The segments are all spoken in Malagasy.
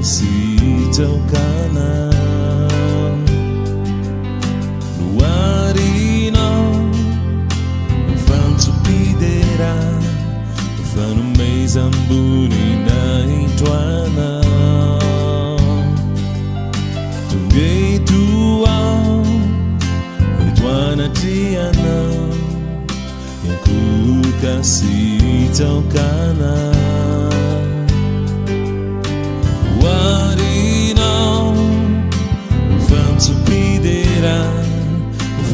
kasi tau kana Luarino Fanto pidera Fano mês amburi na intuana Tungai tua Intuana tiana Yang ku kasih tau kana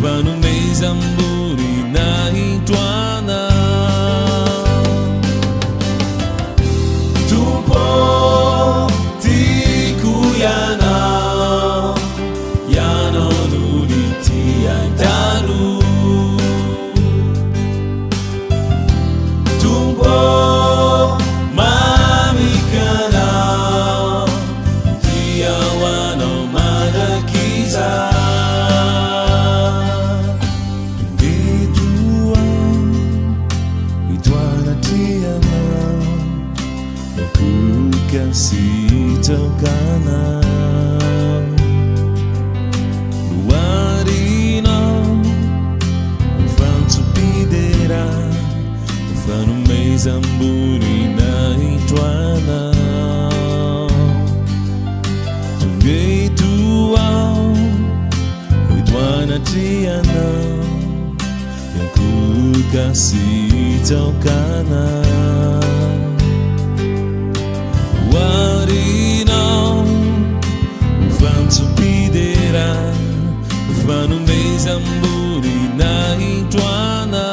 Fano mês amburi na intuana Tupo tikuyana Yano nuniti aitaru Tupo mamikana Tiawano madakiza Kasih tau kana Luarino Fanto pidera Fano mês amburi na intuana Tungai tua Intuana tiana Yang ku kasih tau kana Warino Fanto pidera Fano mês amburi na intuana